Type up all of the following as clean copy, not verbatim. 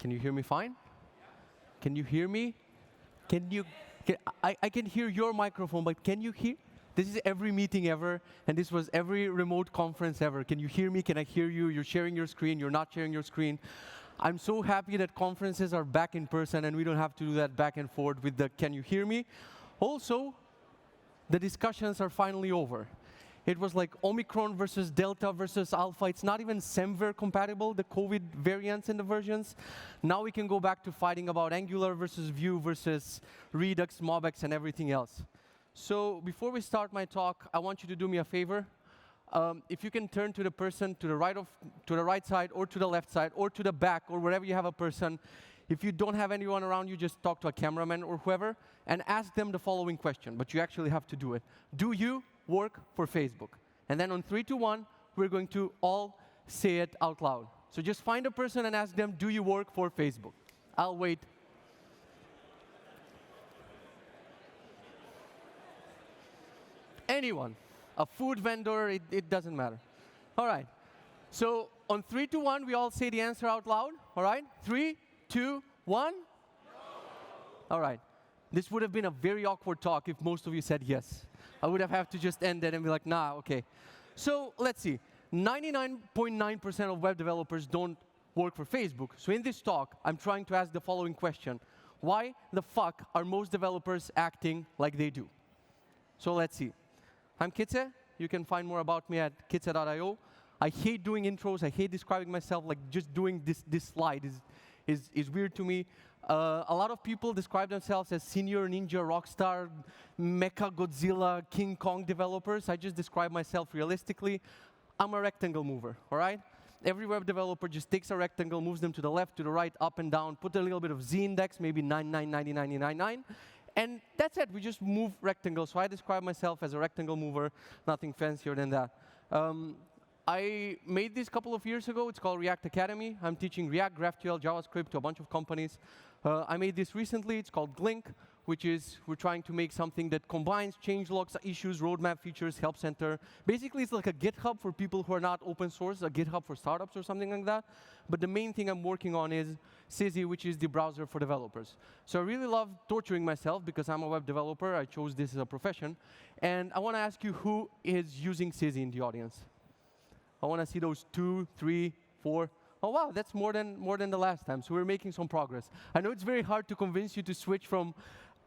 Can you hear me fine? Can you hear me? I can hear your microphone, but can you hear? This is every meeting ever, and this was every remote conference ever. Can you hear me? Can I hear you? You're sharing your screen. You're not sharing your screen. I'm so happy that conferences are back in person, and we don't have to do that back and forth with the can you hear me? Also, the discussions are finally over. It was like Omicron versus Delta versus Alpha. It's not even SEMVer compatible, the COVID variants in the versions. Now we can go back to fighting about Angular versus Vue versus Redux, MobX, and everything else. So before we start my talk, I want you to do me a favor. If you can turn to the person to the right side, or to the left side, or to the back, or wherever you have a person. If you don't have anyone around you, just talk to a cameraman or whoever, and ask them the following question, but you actually have to do it. Do you work for Facebook? And then on 3, 2, 1, we're going to all say it out loud. So just find a person and ask them, do you work for Facebook? I'll wait. Anyone. A food vendor, it doesn't matter. All right. So on 3, 2, 1, we all say the answer out loud. All right? 3, 2, 1. No. All right. This would have been a very awkward talk if most of you said yes. I would have had to just end it and be like, nah, OK. So let's see. 99.9% of web developers don't work for Facebook. So in this talk, I'm trying to ask the following question. Why the fuck are most developers acting like they do? So let's see. I'm Kitze. You can find more about me at kitze.io. I hate doing intros. I hate describing myself. Like, just doing this slide is weird to me. A lot of people describe themselves as senior ninja, rockstar, mecha Godzilla, King Kong developers. I just describe myself realistically. I'm a rectangle mover, all right? Every web developer just takes a rectangle, moves them to the left, to the right, up and down, put a little bit of z-index, maybe 999999, and that's it. We just move rectangles. So I describe myself as a rectangle mover, nothing fancier than that. I made this a couple of years ago. It's called React Academy. I'm teaching React, GraphQL, JavaScript to a bunch of companies. I made this recently. It's called Glink, which is we're trying to make something that combines changelogs, issues, roadmap features, help center. Basically, it's like a GitHub for people who are not open source, a GitHub for startups or something like that. But the main thing I'm working on is Sizzy, which is the browser for developers. So I really love torturing myself because I'm a web developer. I chose this as a profession. And I want to ask you, who is using Sizzy in the audience? I want to see those 2, 3, 4. Oh, wow, that's more than the last time. So we're making some progress. I know it's very hard to convince you to switch from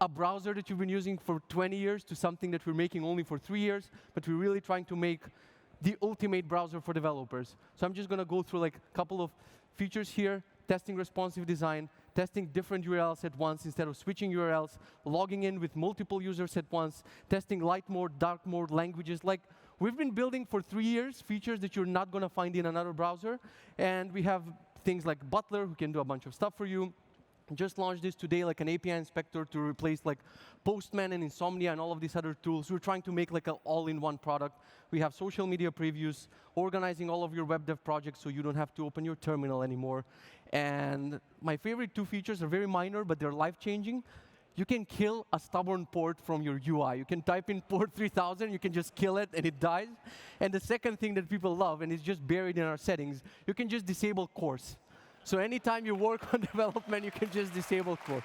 a browser that you've been using for 20 years to something that we're making only for 3 years, but we're really trying to make the ultimate browser for developers. So I'm just going to go through like a couple of features here, testing responsive design, testing different URLs at once instead of switching URLs, logging in with multiple users at once, testing light mode, dark mode, languages. Like, we've been building for 3 years features that you're not going to find in another browser. And we have things like Butler, who can do a bunch of stuff for you. Just launched this today, like an API inspector to replace like Postman and Insomnia and all of these other tools. We're trying to make like an all-in-one product. We have social media previews, organizing all of your web dev projects so you don't have to open your terminal anymore. And my favorite 2 features are very minor, but they're life-changing. You can kill a stubborn port from your UI. You can type in port 3000, you can just kill it, and it dies. And the second thing that people love, and it's just buried in our settings, you can just disable course. So anytime you work on development, you can just disable course.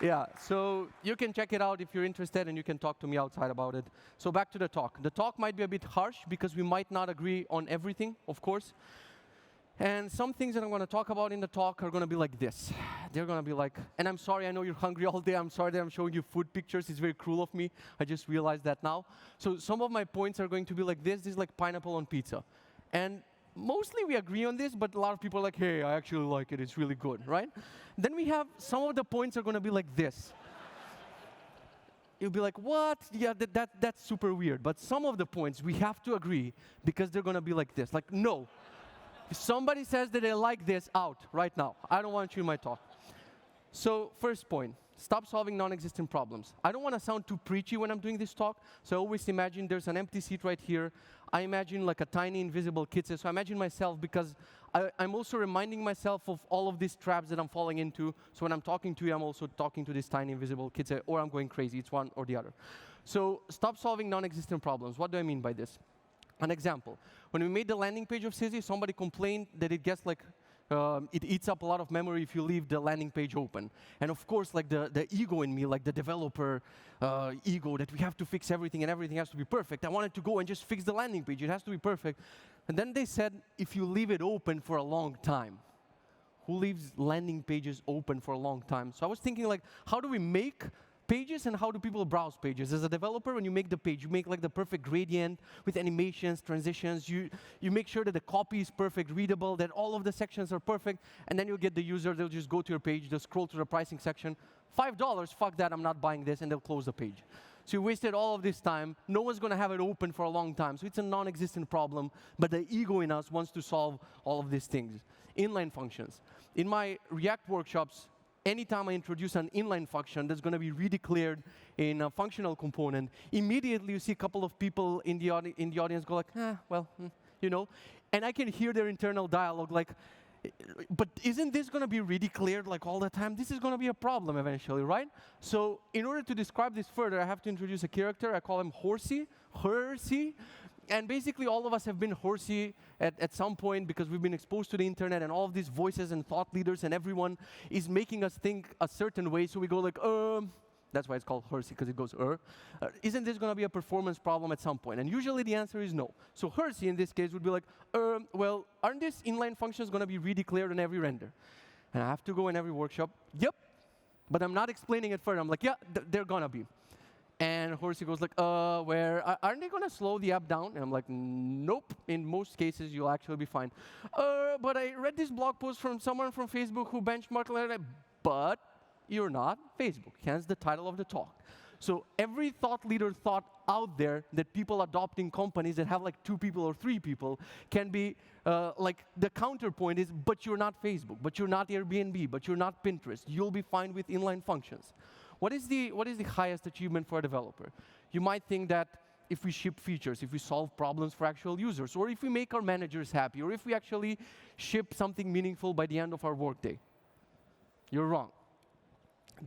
Yeah, so you can check it out if you're interested, and you can talk to me outside about it. So back to the talk. The talk might be a bit harsh, because we might not agree on everything, of course. And some things that I'm going to talk about in the talk are going to be like this. They're going to be like, and I'm sorry, I know you're hungry all day. I'm sorry that I'm showing you food pictures. It's very cruel of me. I just realized that now. So some of my points are going to be like this. This is like pineapple on pizza. And mostly we agree on this, but a lot of people are like, hey, I actually like it. It's really good, right? Then we have some of the points are going to be like this. You'll be like, what? Yeah, that's super weird. But some of the points we have to agree because they're going to be like this. Like, no. If somebody says that they like this, out right now. I don't want you in my talk. So first point, stop solving non-existent problems. I don't want to sound too preachy when I'm doing this talk, so I always imagine there's an empty seat right here. I imagine like a tiny invisible Kitze. So I imagine myself, because I'm also reminding myself of all of these traps that I'm falling into. So when I'm talking to you, I'm also talking to this tiny invisible Kitze, or I'm going crazy. It's one or the other. So stop solving non-existent problems. What do I mean by this? An example, when we made the landing page of Sizzy, somebody complained that it gets like, it eats up a lot of memory if you leave the landing page open. And of course, like the ego in me, like the developer ego, that we have to fix everything and everything has to be perfect. I wanted to go and just fix the landing page. It has to be perfect. And then they said, if you leave it open for a long time. Who leaves landing pages open for a long time? So I was thinking, like, how do we make pages and how do people browse pages? As a developer, when you make the page, you make like the perfect gradient with animations, transitions. You make sure that the copy is perfect, readable, that all of the sections are perfect, and then you'll get the user, they'll just go to your page, they'll scroll to the pricing section. $5, fuck that, I'm not buying this, and they'll close the page. So you wasted all of this time. No one's going to have it open for a long time. So it's a non-existent problem, but the ego in us wants to solve all of these things. Inline functions. In my React workshops, anytime I introduce an inline function that's going to be redeclared in a functional component, immediately you see a couple of people in the audience go like, you know. And I can hear their internal dialogue like, but isn't this going to be redeclared like all the time? This is going to be a problem eventually, right? So in order to describe this further, I have to introduce a character. I call him Horsey. And basically, all of us have been horsey at some point because we've been exposed to the internet and all of these voices and thought leaders and everyone is making us think a certain way. So we go like, that's why it's called horsey, because it goes, isn't this going to be a performance problem at some point? And usually the answer is no. So horsey in this case would be like, well, aren't these inline functions going to be redeclared on every render? And I have to go in every workshop, yep, but I'm not explaining it further. I'm like, yeah, they're going to be. And Horsey goes like, where, aren't they going to slow the app down? And I'm like, nope. In most cases, you'll actually be fine. But I read this blog post from someone from Facebook who benchmarked it. But you're not Facebook, hence the title of the talk. So every thought leader thought out there that people adopt in companies that have like 2 people or 3 people can be like the counterpoint is, but you're not Facebook, but you're not Airbnb, but you're not Pinterest. You'll be fine with inline functions. What is the highest achievement for a developer? You might think that if we ship features, if we solve problems for actual users, or if we make our managers happy, or if we actually ship something meaningful by the end of our workday. You're wrong.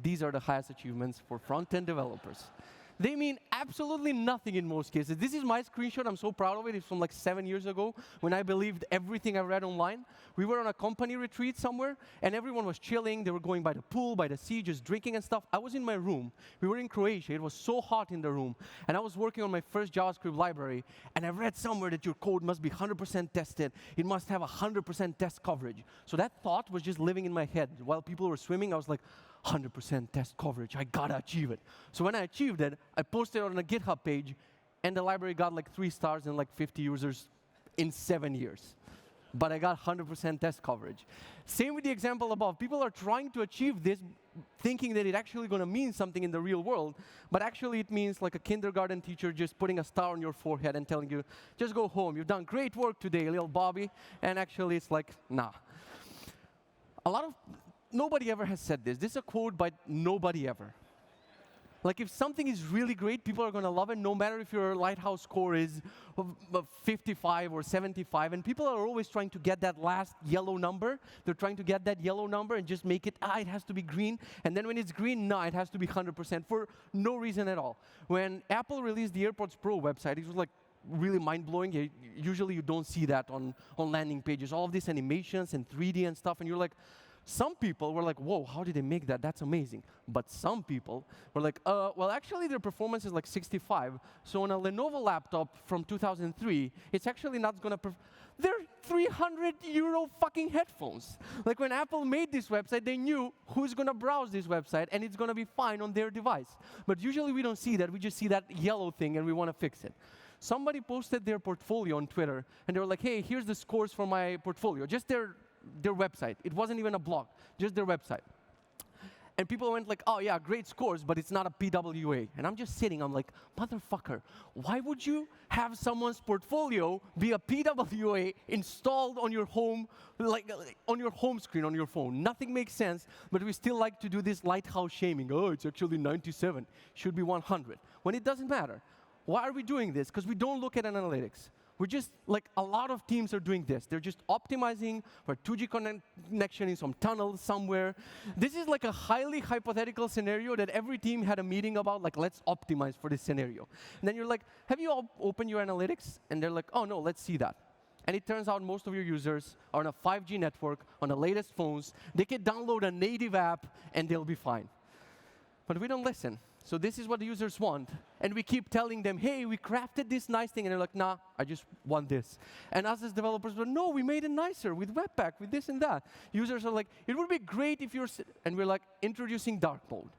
These are the highest achievements for front-end developers. They mean absolutely nothing in most cases. This is my screenshot. I'm so proud of it. It's from like 7 years ago when I believed everything I read online. We were on a company retreat somewhere, and everyone was chilling. They were going by the pool, by the sea, just drinking and stuff. I was in my room. We were in Croatia. It was so hot in the room. And I was working on my first JavaScript library, and I read somewhere that your code must be 100% tested. It must have 100% test coverage. So that thought was just living in my head. While people were swimming, I was like, 100% test coverage, I gotta achieve it. So when I achieved it, I posted it on a GitHub page, and the library got like 3 stars and like 50 users in 7 years. But I got 100% test coverage. Same with the example above. People are trying to achieve this, thinking that it's actually gonna mean something in the real world, but actually it means like a kindergarten teacher just putting a star on your forehead and telling you, just go home, you've done great work today, little Bobby, and actually it's like, nah. Nobody ever has said this. This is a quote by nobody ever. Like if something is really great, people are going to love it, no matter if your lighthouse score is 55 or 75. And people are always trying to get that last yellow number. They're trying to get that yellow number and just make it, it has to be green. And then when it's green, no, it has to be 100% for no reason at all. When Apple released the AirPods Pro website, it was like really mind-blowing. Usually you don't see that on landing pages. All of these animations and 3D and stuff, and you're like, some people were like, whoa, how did they make that? That's amazing. But some people were like, well, actually, their performance is like 65. So on a Lenovo laptop from 2003, it's actually not going to they're 300 euro fucking headphones. Like when Apple made this website, they knew who's going to browse this website, and it's going to be fine on their device. But usually we don't see that. We just see that yellow thing, and we want to fix it. Somebody posted their portfolio on Twitter, and they were like, hey, here's the scores for my portfolio. Just their website. It wasn't even a blog, just their website. And people went like, oh yeah, great scores, but it's not a PWA. And I'm just sitting, I'm like, motherfucker, why would you have someone's portfolio be a PWA installed on your home, like on your home screen on your phone? Nothing makes sense, but we still like to do this lighthouse shaming. Oh, it's actually 97, should be 100, when it doesn't matter. Why are we doing this? Because we don't look at analytics. We're just, like, a lot of teams are doing this. They're just optimizing for 2G connection in some tunnel somewhere. This is like a highly hypothetical scenario that every team had a meeting about, like, let's optimize for this scenario. And then you're like, have you all opened your analytics? And they're like, oh, no, let's see that. And it turns out most of your users are on a 5G network, on the latest phones. They can download a native app, and they'll be fine. But we don't listen. So this is what the users want. And we keep telling them, hey, we crafted this nice thing. And they're like, nah, I just want this. And us as developers, well, no, we made it nicer with Webpack, with this and that. Users are like, it would be great if you're... And we're like, introducing dark mode.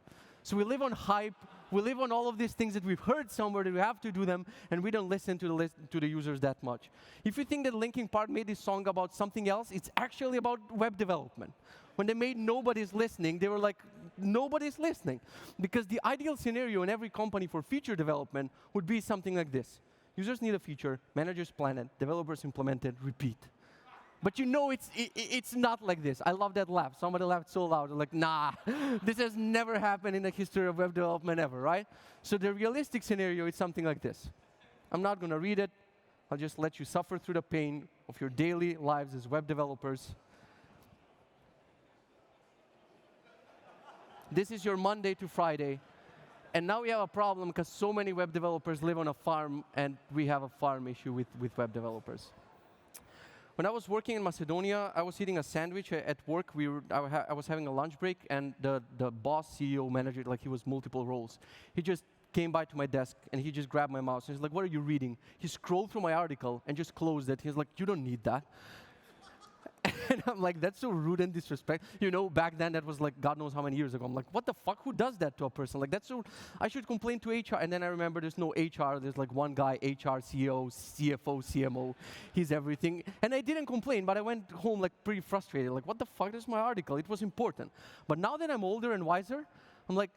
So we live on hype. We live on all of these things that we've heard somewhere that we have to do them, and we don't listen to the users that much. If you think that Linkin Park made this song about something else, it's actually about web development. When they made Nobody's Listening, they were like, nobody's listening. Because the ideal scenario in every company for feature development would be something like this. Users need a feature, managers plan it, developers implement it, repeat. But you know it's not like this. I love that laugh. Somebody laughed so loud. They're like, nah, this has never happened in the history of web development ever, right? So the realistic scenario is something like this. I'm not going to read it. I'll just let you suffer through the pain of your daily lives as web developers. This is your Monday to Friday. And now we have a problem because so many web developers live on a farm, and we have a farm issue with web developers. When I was working in Macedonia, I was eating a sandwich at work. I was having a lunch break, and the boss, CEO, manager, like he was multiple roles. He just came by to my desk, and he just grabbed my mouse. And he's like, what are you reading? He scrolled through my article and just closed it. He's like, you don't need that. And I'm like, that's so rude and disrespectful. You know, back then, that was like God knows how many years ago. I'm like, what the fuck? Who does that to a person? Like, that's so, I should complain to HR. And then I remember there's no HR. There's like one guy, HR, CEO, CFO, CMO. He's everything. And I didn't complain, but I went home like pretty frustrated. Like, what the fuck? This is my article. It was important. But now that I'm older and wiser, I'm like,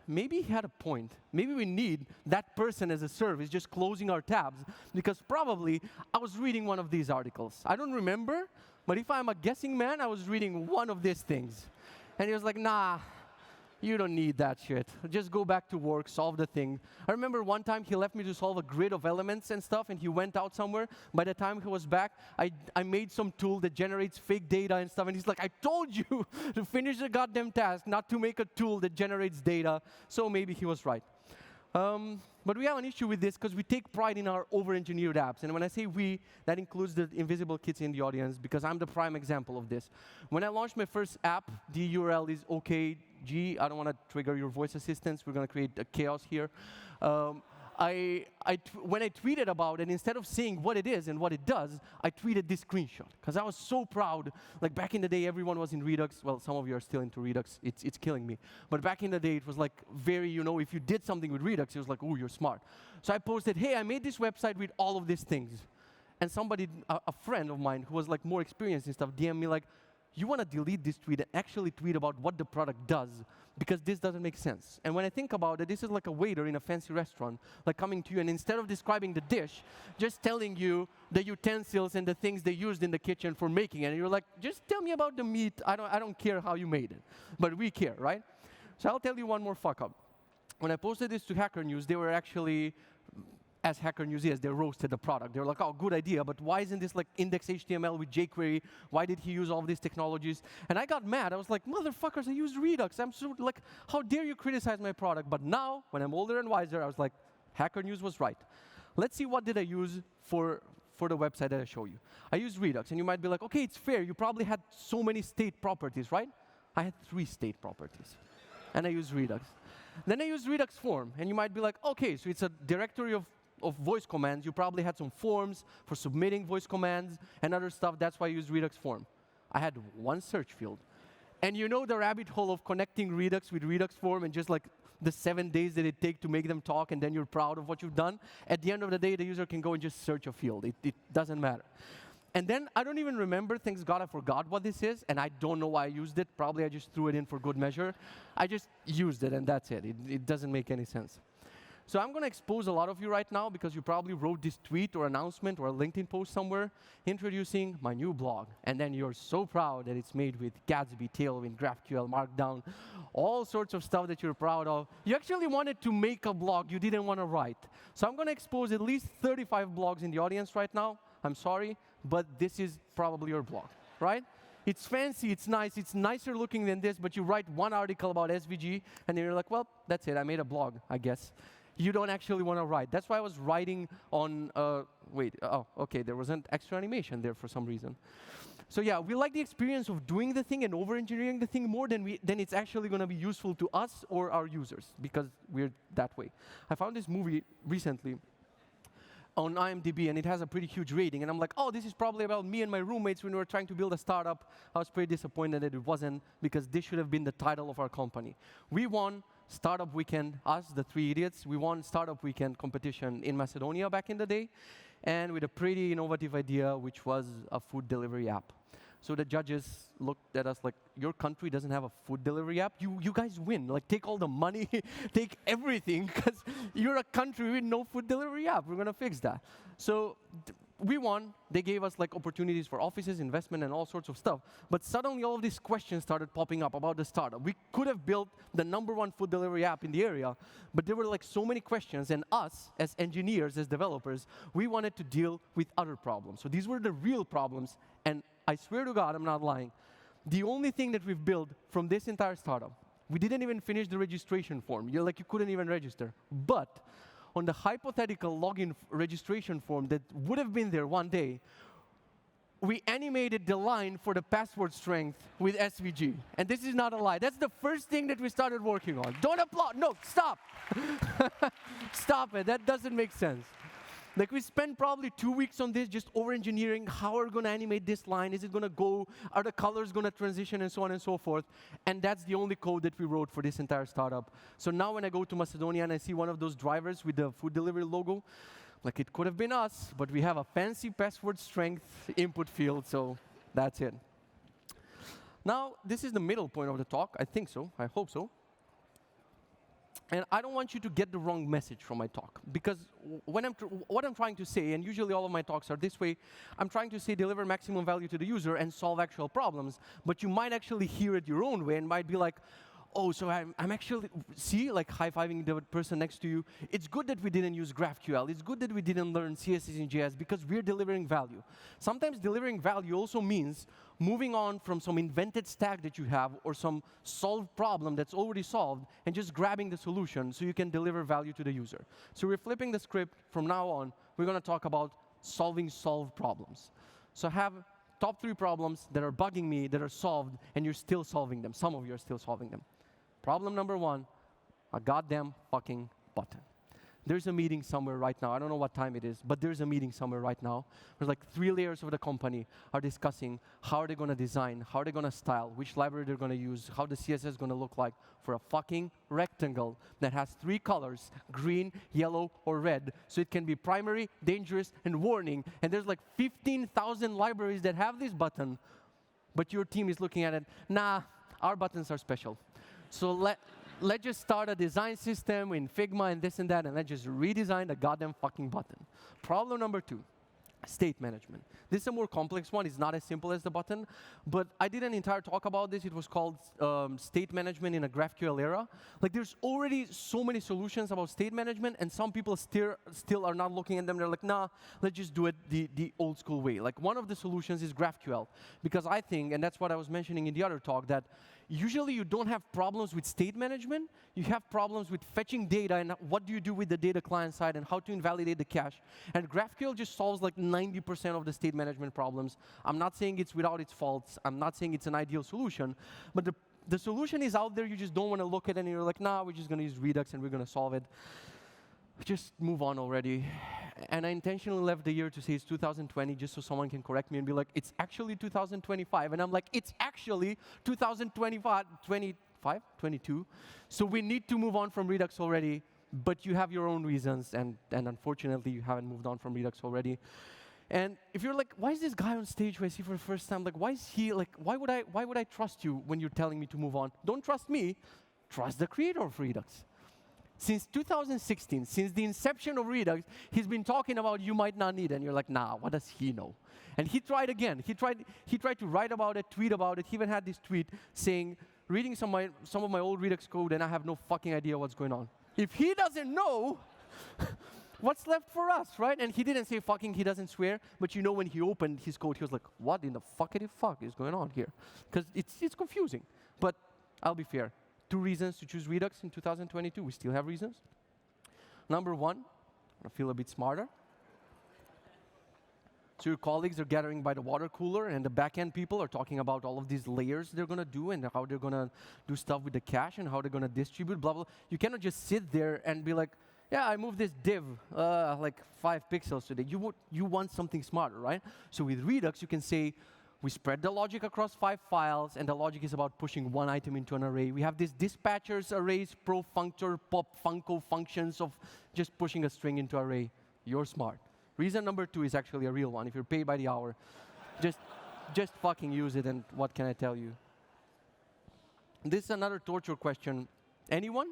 maybe he had a point. Maybe we need that person as a service, just closing our tabs, because probably I was reading one of these articles. I don't remember, but if I'm a guessing man, I was reading one of these things. And he was like, nah, you don't need that shit. Just go back to work, solve the thing. I remember one time he left me to solve a grid of elements and stuff, and he went out somewhere. By the time he was back, I made some tool that generates fake data and stuff, and he's like, I told you to finish the goddamn task, not to make a tool that generates data. So maybe he was right. But we have an issue with this because we take pride in our over-engineered apps. And when I say we, that includes the invisible kids in the audience, because I'm the prime example of this. When I launched my first app, the URL is OKG. I don't want to trigger your voice assistants. We're going to create a chaos here. When I tweeted about it, instead of saying what it is and what it does, I tweeted this screenshot. Because I was so proud. Like back in the day, everyone was in Redux. Well, some of you are still into Redux. It's killing me. But back in the day, it was like very, you know, if you did something with Redux, it was like, oh, you're smart. So I posted, hey, I made this website with all of these things. And somebody, a friend of mine who was like more experienced and stuff, DM'd me like, you want to delete this tweet and actually tweet about what the product does, because this doesn't make sense. And when I think about it, this is like a waiter in a fancy restaurant, like coming to you, and instead of describing the dish, just telling you the utensils and the things they used in the kitchen for making it. And you're like, just tell me about the meat. I don't care how you made it. But we care, right? So I'll tell you one more fuck up. When I posted this to Hacker News, they were actually, as Hacker News is, they roasted the product. They were like, oh, good idea, but why isn't this like index HTML with jQuery? Why did he use all these technologies? And I got mad. I was like, motherfuckers, I used Redux. I'm so like, how dare you criticize my product? But now, when I'm older and wiser, I was like, Hacker News was right. Let's see what did I use for the website that I show you. I used Redux, and you might be like, okay, it's fair. You probably had so many state properties, right? I had 3 state properties, and I used Redux. Then I used Redux Form, and you might be like, okay, so it's a directory of voice commands. You probably had some forms for submitting voice commands and other stuff. That's why I used Redux Form. I had 1 search field. And you know the rabbit hole of connecting Redux with Redux Form and just like the 7 days that it takes to make them talk, and then you're proud of what you've done. At the end of the day, the user can go and just search a field. It doesn't matter. And then I don't even remember, thanks God I forgot what this is, and I don't know why I used it. Probably I just threw it in for good measure. I just used it, and that's it. It doesn't make any sense. So I'm going to expose a lot of you right now, because you probably wrote this tweet or announcement or a LinkedIn post somewhere introducing my new blog. And then you're so proud that it's made with Gatsby, Tailwind, GraphQL, Markdown, all sorts of stuff that you're proud of. You actually wanted to make a blog you didn't want to write. So I'm going to expose at least 35 blogs in the audience right now. I'm sorry, but this is probably your blog, right? It's fancy, it's nice, it's nicer looking than this, but you write one article about SVG, and then you're like, well, that's it, I made a blog, I guess. You don't actually want to write. That's why I was writing on, okay, there was an extra animation there for some reason. So yeah, we like the experience of doing the thing and over-engineering the thing more than it's actually going to be useful to us or our users, because we're that way. I found this movie recently on IMDb, and it has a pretty huge rating. And I'm like, oh, this is probably about me and my roommates when we were trying to build a startup. I was pretty disappointed that it wasn't, because this should have been the title of our company. We won Startup Weekend, us, the three idiots, we won Startup Weekend competition in Macedonia back in the day, and with a pretty innovative idea, which was a food delivery app. So the judges looked at us like, your country doesn't have a food delivery app? You guys win. Like, take all the money, take everything, because you're a country with no food delivery app. We're going to fix that. So we won. They gave us like opportunities for offices, investment, and all sorts of stuff. But suddenly all of these questions started popping up about the startup. We could have built the #1 food delivery app in the area, but there were like so many questions. And us, as engineers, as developers, we wanted to deal with other problems. So these were the real problems. And I swear to God, I'm not lying. The only thing that we've built from this entire startup, we didn't even finish the registration form. You couldn't even register. But on the hypothetical login registration form that would have been there one day, we animated the line for the password strength with SVG. And this is not a lie. That's the first thing that we started working on. Don't applaud. No, stop. Stop it. That doesn't make sense. Like, we spent probably 2 weeks on this, just over-engineering how we're going to animate this line. Is it going to go? Are the colors going to transition? And so on and so forth. And that's the only code that we wrote for this entire startup. So now when I go to Macedonia and I see one of those drivers with the food delivery logo, like, it could have been us, but we have a fancy password strength input field, so that's it. Now, this is the middle point of the talk. I think so. I hope so. And I don't want you to get the wrong message from my talk, because what I'm trying to say, and usually all of my talks are this way, I'm trying to say deliver maximum value to the user and solve actual problems, but you might actually hear it your own way and might be like, oh, so I'm actually, see, like high-fiving the person next to you. It's good that we didn't use GraphQL. It's good that we didn't learn CSS and JS, because we're delivering value. Sometimes delivering value also means moving on from some invented stack that you have or some solved problem that's already solved and just grabbing the solution so you can deliver value to the user. So we're flipping the script. From now on, we're going to talk about solving solved problems. So I have top 3 problems that are bugging me, that are solved, and you're still solving them. Some of you are still solving them. Problem number 1, a goddamn fucking button. There's a meeting somewhere right now. I don't know what time it is, but there's a meeting somewhere right now where like 3 layers of the company are discussing how are they going to design, how are they going to style, which library they're going to use, how the CSS is going to look like for a fucking rectangle that has 3 colors, green, yellow, or red. So it can be primary, dangerous, and warning. And there's like 15,000 libraries that have this button, but your team is looking at it, nah, our buttons are special. So let's just start a design system in Figma and this and that, and let's just redesign the goddamn fucking button. Problem number 2, state management. This is a more complex one. It's not as simple as the button, but I did an entire talk about this. It was called state management in a GraphQL era. Like, there's already so many solutions about state management, and some people still are not looking at them. They're like, nah, let's just do it the old school way. Like, one of the solutions is GraphQL, because I think, and that's what I was mentioning in the other talk, that usually you don't have problems with state management. You have problems with fetching data and what do you do with the data client side and how to invalidate the cache. And GraphQL just solves like 90% of the state management problems. I'm not saying it's without its faults. I'm not saying it's an ideal solution. But the solution is out there. You just don't want to look at it and you're like, nah, we're just going to use Redux and we're going to solve it. Just move on already. And I intentionally left the year to say it's 2020 just so someone can correct me and be like, it's actually 2025. And I'm like, it's actually 2025, 22. So we need to move on from Redux already, but you have your own reasons, and unfortunately you haven't moved on from Redux already. And if you're like, why is this guy on stage who I see for the first time? Like, why is he, like, why would I trust you when you're telling me to move on? Don't trust me, trust the creator of Redux. Since 2016, since the inception of Redux, he's been talking about you might not need it. And you're like, nah, what does he know? And he tried again. He tried to write about it, tweet about it. He even had this tweet saying, reading some of my old Redux code, and I have no fucking idea what's going on. If he doesn't know, what's left for us, right? And he didn't say fucking, he doesn't swear, but you know when he opened his code, he was like, what in the fuckity fuck is going on here? Because it's confusing. But I'll be fair. 2 reasons to choose Redux in 2022. We still have reasons. Number 1, I feel a bit smarter. So your colleagues are gathering by the water cooler, and the back-end people are talking about all of these layers they're going to do and how they're going to do stuff with the cache and how they're going to distribute, blah, blah. You cannot just sit there and be like, yeah, I moved this div like 5 pixels today. You want something smarter, right? So with Redux, you can say, we spread the logic across 5 files, and the logic is about pushing 1 item into an array. We have these dispatchers, arrays, pro-functor, pop, funco functions of just pushing a string into array. You're smart. Reason number 2 is actually a real one. If you're paid by the hour, just fucking use it, and what can I tell you? This is another torture question. Anyone?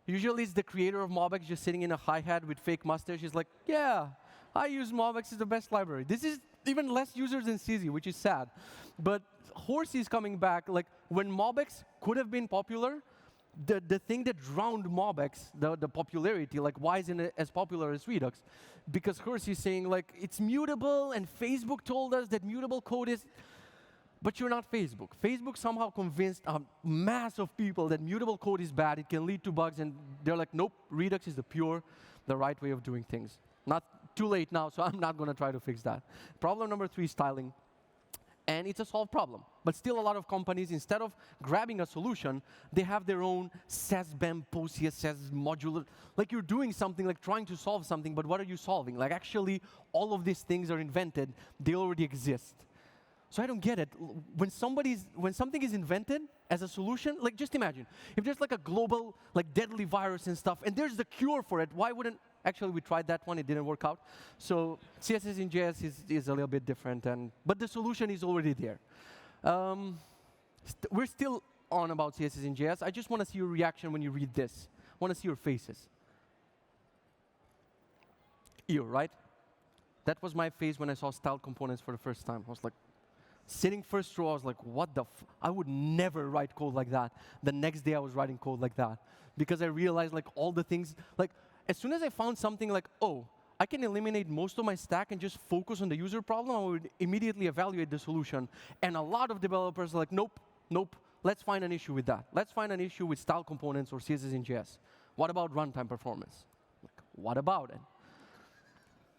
Usually it's the creator of MobX just sitting in a hi-hat with fake mustache. He's like, yeah, I use MobX, it's the best library. This is even less users than CZ, which is sad. But Horsey is coming back. Like, when MobX could have been popular, the thing that drowned MobX, the popularity, like why isn't it as popular as Redux? Because Horsey is saying, like, it's mutable, and Facebook told us that mutable code is, but you're not Facebook. Facebook somehow convinced a mass of people that mutable code is bad, it can lead to bugs, and they're like, nope, Redux is the right way of doing things. Not too late now, so I'm not going to try to fix that. Problem number 3 is styling. And it's a solved problem. But still a lot of companies, instead of grabbing a solution, they have their own SASBEM, PostCSS, modular. Like you're doing something, like trying to solve something, but what are you solving? Like actually, all of these things are invented. They already exist. So I don't get it. When something is invented as a solution, like just imagine, if there's like a global, like deadly virus and stuff, and there's the cure for it, why wouldn't, actually we tried that one, it didn't work out. So CSS in JS is a little bit different, but the solution is already there. We're still on about CSS in JS. I just want to see your reaction when you read this. I want to see your faces. Ew, right? That was my face when I saw style components for the first time. I was like, sitting first row, I was like, what the I would never write code like that. The next day I was writing code like that. Because I realized like all the things, like as soon as I found something like, oh, I can eliminate most of my stack and just focus on the user problem, I would immediately evaluate the solution. And a lot of developers are like, nope, nope, let's find an issue with that. Let's find an issue with style components or CSS in JS. What about runtime performance? Like, what about it?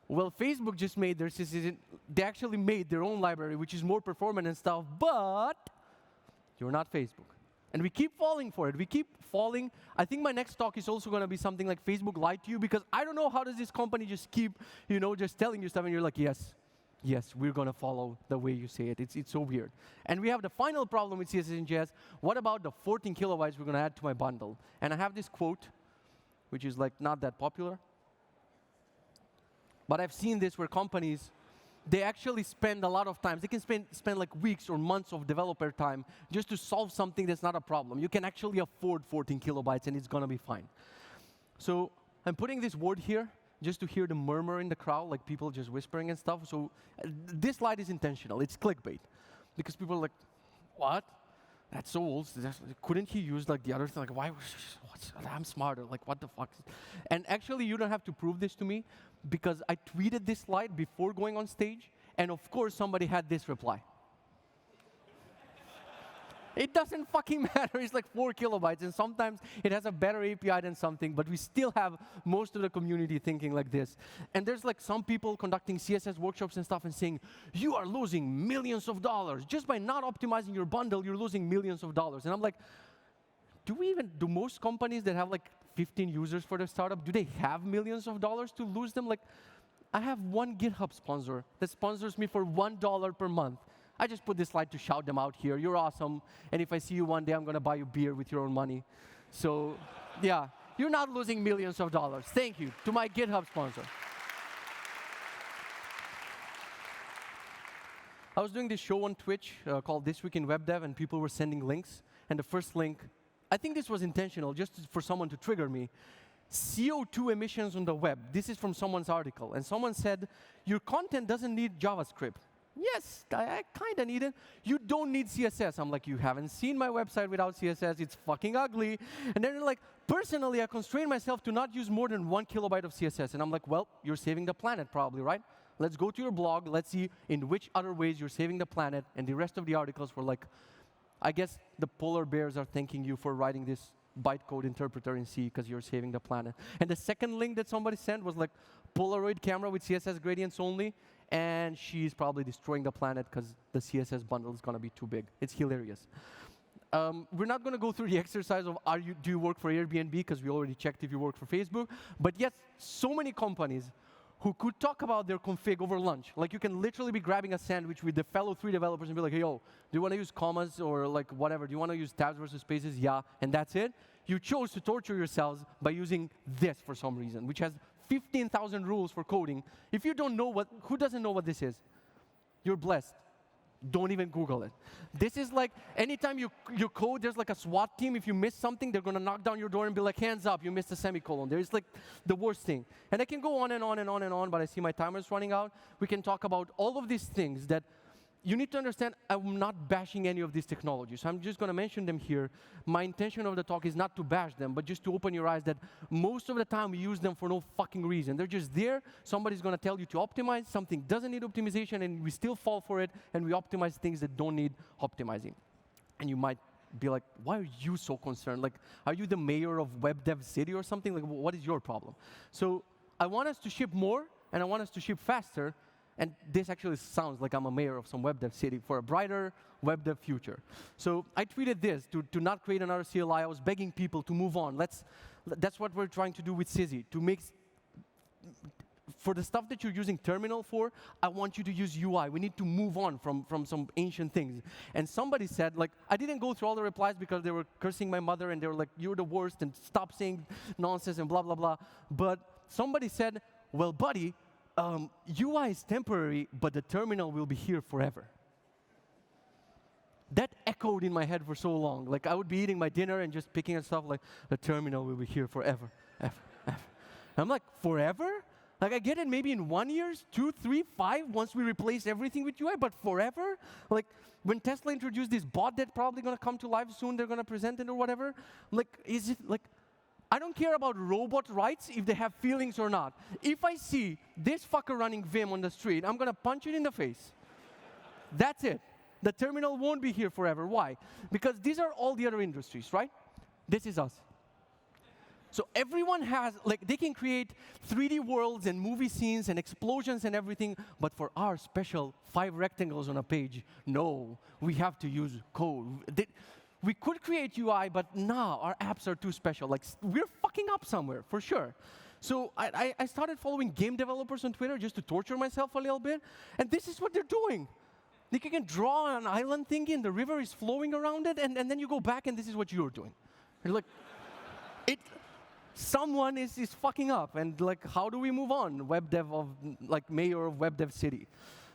Well, Facebook just made their CSS, they actually made their own library, which is more performant and stuff, but you're not Facebook. And we keep falling for it. We keep falling. I think my next talk is also going to be something like Facebook lied to you, because I don't know how does this company just keep, just telling you stuff, and you're like, yes, yes, we're going to follow the way you say it. It's so weird. And we have the final problem with CSS in JS. What about the 14 kilobytes we're going to add to my bundle? And I have this quote, which is like not that popular. But I've seen this where companies, they actually spend a lot of time. They can spend like weeks or months of developer time just to solve something that's not a problem. You can actually afford 14 kilobytes, and it's going to be fine. So I'm putting this word here just to hear the murmur in the crowd, like people just whispering and stuff. So this slide is intentional. It's clickbait. Because people are like, what? That's so old. Couldn't he use like the other thing? Like, why? I'm smarter. Like, what the fuck? And actually, you don't have to prove this to me, because I tweeted this slide before going on stage, and of course, somebody had this reply. It doesn't fucking matter. It's like 4 kilobytes, and sometimes it has a better API than something, but we still have most of the community thinking like this. And there's like some people conducting CSS workshops and stuff and saying, you are losing millions of dollars. Just by not optimizing your bundle, you're losing millions of dollars. And I'm like, do most companies that have like 15 users for their startup, do they have millions of dollars to lose them? Like, I have one GitHub sponsor that sponsors me for $1 per month. I just put this slide to shout them out here. You're awesome. And if I see you one day, I'm going to buy you beer with your own money. So, yeah, you're not losing millions of dollars. Thank you to my GitHub sponsor. I was doing this show on Twitch called This Week in Web Dev, and people were sending links. And the first link, I think this was intentional, just for someone to trigger me. CO2 emissions on the web. This is from someone's article. And someone said, your content doesn't need JavaScript. Yes, I kind of need it. You don't need CSS. I'm like, you haven't seen my website without CSS. It's fucking ugly. And then they're like, personally, I constrain myself to not use more than 1 kilobyte of CSS. And I'm like, well, you're saving the planet probably, right? Let's go to your blog. Let's see in which other ways you're saving the planet. And the rest of the articles were like, I guess the polar bears are thanking you for writing this bytecode interpreter in C because you're saving the planet. And the second link that somebody sent was like Polaroid camera with CSS gradients only, and she's probably destroying the planet because the CSS bundle is going to be too big. It's hilarious. We're not going to go through the exercise of do you work for Airbnb, because we already checked if you work for Facebook. But yes, so many companies who could talk about their config over lunch. Like you can literally be grabbing a sandwich with the fellow 3 developers and be like, hey, yo, do you want to use commas or like whatever? Do you want to use tabs versus spaces? Yeah, and that's it. You chose to torture yourselves by using this for some reason, which has 15,000 rules for coding. If you don't know who doesn't know what this is? You're blessed. Don't even Google it. This is like, anytime you code, there's like a SWAT team. If you miss something, they're going to knock down your door and be like, hands up, you missed a semicolon. There's like the worst thing. And I can go on and on and on and on, but I see my timer's running out. We can talk about all of these things that you need to understand. I'm not bashing any of these technologies. So I'm just going to mention them here. My intention of the talk is not to bash them, but just to open your eyes that most of the time we use them for no fucking reason. They're just there. Somebody's going to tell you to optimize. Something doesn't need optimization, and we still fall for it, and we optimize things that don't need optimizing. And you might be like, why are you so concerned? Like, are you the mayor of Web Dev City or something? Like, what is your problem? So I want us to ship more, and I want us to ship faster. And this actually sounds like I'm a mayor of some web dev city for a brighter web dev future. So I tweeted this to not create another CLI. I was begging people to move on. That's what we're trying to do with Sizzy, to make, for the stuff that you're using terminal for, I want you to use UI. We need to move on from some ancient things. And somebody said, like, I didn't go through all the replies because they were cursing my mother and they were like, you're the worst and stop saying nonsense and blah, blah, blah. But somebody said, well, buddy, UI is temporary, but the terminal will be here forever. That echoed in my head for so long. Like, I would be eating my dinner and just picking at stuff like, the terminal will be here forever, ever, ever. I'm like, forever? Like, I get it maybe in 1 year, 2, 3, 5, once we replace everything with UI, but forever? Like, when Tesla introduced this bot that's probably going to come to life soon, they're going to present it or whatever, like, is it like, I don't care about robot rights if they have feelings or not. If I see this fucker running Vim on the street, I'm going to punch it in the face. That's it. The terminal won't be here forever. Why? Because these are all the other industries, right? This is us. So everyone has, like, they can create 3D worlds and movie scenes and explosions and everything, but for our special 5 rectangles on a page, no, we have to use code. We could create UI, but nah, our apps are too special. Like, we're fucking up somewhere, for sure. So I started following game developers on Twitter just to torture myself a little bit, and this is what they're doing. Like, you can draw an island thingy, and the river is flowing around it, and then you go back, and this is what you're doing. You're like, someone is fucking up, and like, how do we move on? Web dev of, like, mayor of Web Dev City.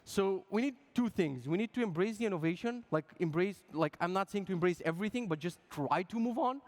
So we need 2 things. We need to embrace the innovation, like I'm not saying to embrace everything, but just try to move on,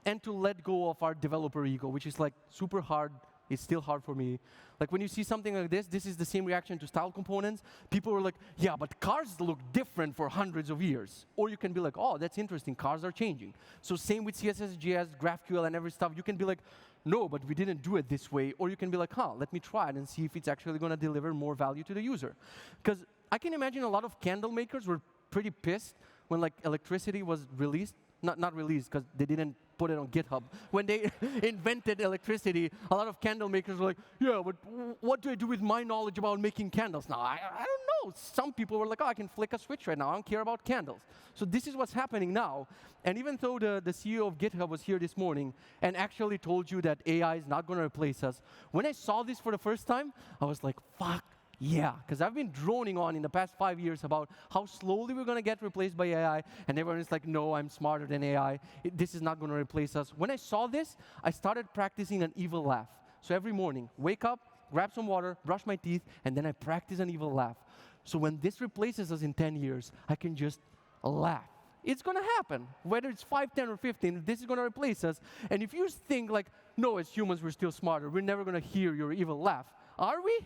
and to let go of our developer ego, which is like super hard. It's still hard for me. Like, when you see something like this is the same reaction to style components. People are like, yeah, but cars look different for hundreds of years. Or you can be like, oh, that's interesting, cars are changing. So same with CSS, JS, GraphQL, and every stuff. You can be like, no, but we didn't do it this way. Or you can be like, let me try it and see if it's actually going to deliver more value to the user. Because I can imagine a lot of candle makers were pretty pissed when, like, electricity was released. Not released, because they didn't put it on GitHub. When they invented electricity, a lot of candle makers were like, yeah, but what do I do with my knowledge about making candles? Now, I don't know. Some people were like, oh, I can flick a switch right now. I don't care about candles. So this is what's happening now. And even though the CEO of GitHub was here this morning and actually told you that AI is not going to replace us, when I saw this for the first time, I was like, fuck. Yeah, because I've been droning on in the past 5 years about how slowly we're going to get replaced by AI, and everyone is like, no, I'm smarter than AI. This is not going to replace us. When I saw this, I started practicing an evil laugh. So every morning, wake up, grab some water, brush my teeth, and then I practice an evil laugh. So when this replaces us in 10 years, I can just laugh. It's going to happen. Whether it's 5, 10, or 15, this is going to replace us. And if you think like, no, as humans, we're still smarter, we're never going to hear your evil laugh. Are we?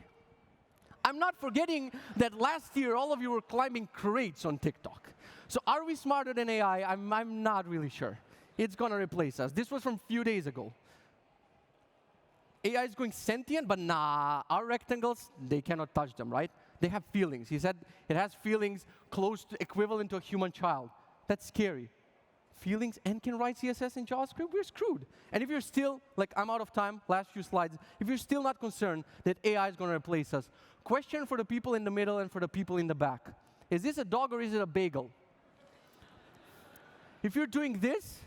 I'm not forgetting that last year all of you were climbing crates on TikTok. So are we smarter than AI? I'm not really sure. It's going to replace us. This was from a few days ago. AI is going sentient, but nah, our rectangles, they cannot touch them, right? They have feelings. He said it has feelings close to equivalent to a human child. That's scary. Feelings and can write CSS and JavaScript, we're screwed. And if you're still, like I'm out of time, last few slides, if you're still not concerned that AI is going to replace us, question for the people in the middle and for the people in the back. Is this a dog or is it a bagel? If you're doing this,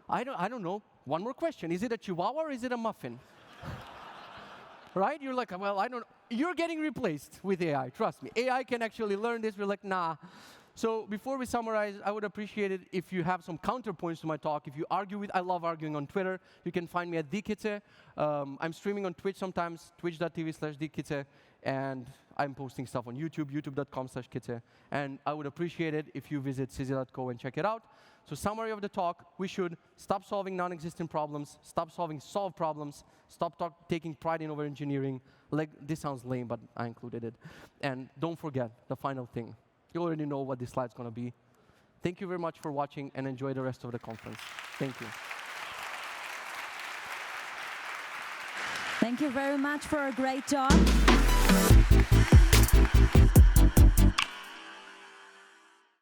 I don't know. One more question. Is it a chihuahua or is it a muffin? Right? You're like, well, I don't know. You're getting replaced with AI, trust me. AI can actually learn this. We're like, nah. So before we summarize, I would appreciate it if you have some counterpoints to my talk. If you argue with, I love arguing on Twitter. You can find me at dkitze. I'm streaming on Twitch sometimes, twitch.tv/dkitze. And I'm posting stuff on YouTube, youtube.com/kitze. And I would appreciate it if you visit sizzy.co and check it out. So summary of the talk, we should stop solving non-existent problems, stop solving solved problems, stop taking pride in over-engineering. Like, this sounds lame, but I included it. And don't forget the final thing. You already know what this slide's going to be. Thank you very much for watching, and enjoy the rest of the conference. Thank you. Thank you very much for a great talk.